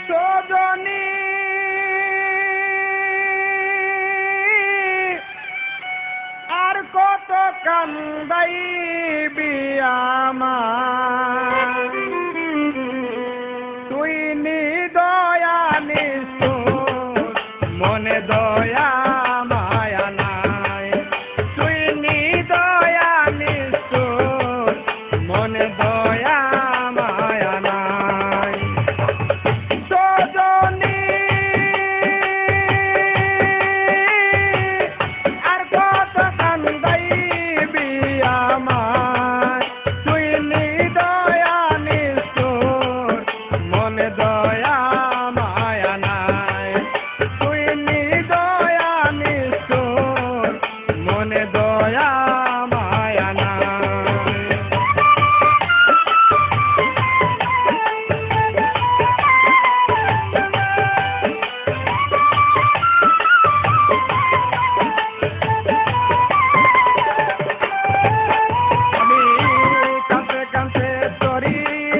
সজনী আর কত কান্দাইবি আমার তুই নিদয়া নিষ্ঠুর মনে দয়া মায়া নাই তুই নিদয়া নিষ্ঠুর মনে দয়া মায়া নাই সজনী আর কত কান্দাইবি আমার তুই নিদয়া নিষ্ঠুর মনে দয়া মায়া নাই তুই নিদয়া নিষ্ঠুর মনে দয়া মায়া নাই আমি কাঁদতে কাঁদতে তোরি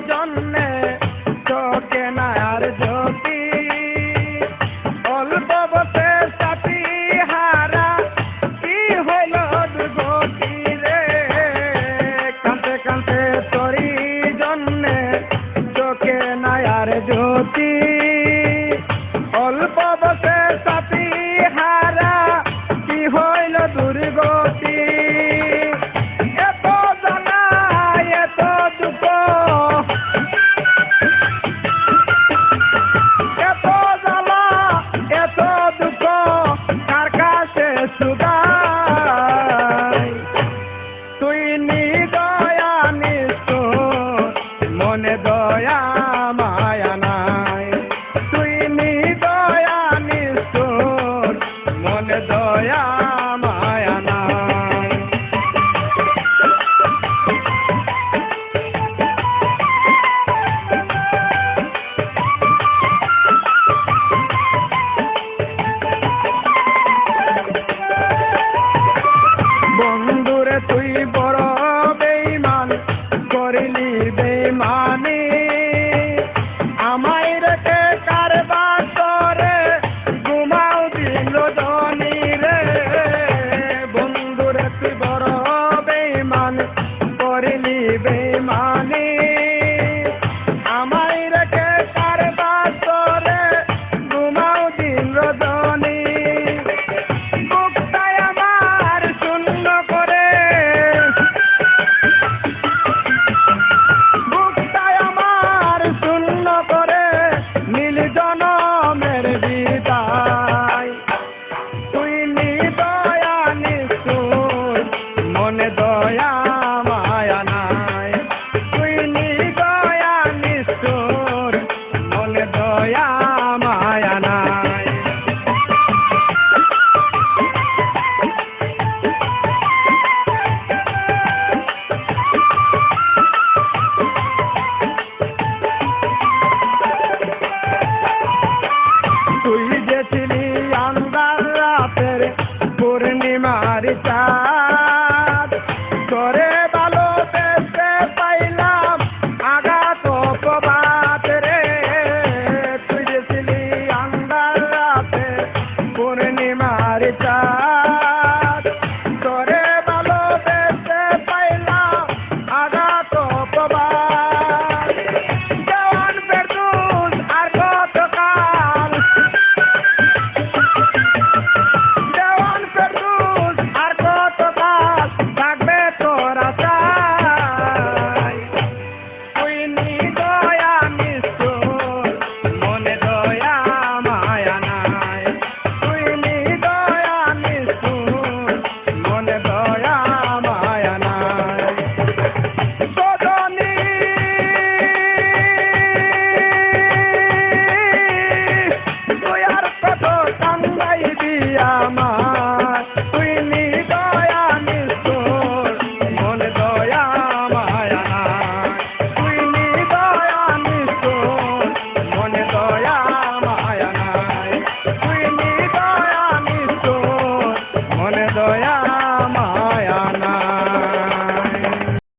জন্যে চোখে না আর জ্যোতি অল্প বসে সাথী হারা কি হইল দুর্গতি রে কাঁদতে কাঁদতে তোরি জন্যে চোখে না আর জ্যোতি অল্প বসে সাথী হারা কি হইল দুর্গতি এত জানা এত দুঃখ এত জ্বালা এত দুঃখ কার কাছে সুগাই তুই নিদয়া নিষ্ঠুর মনে দয়া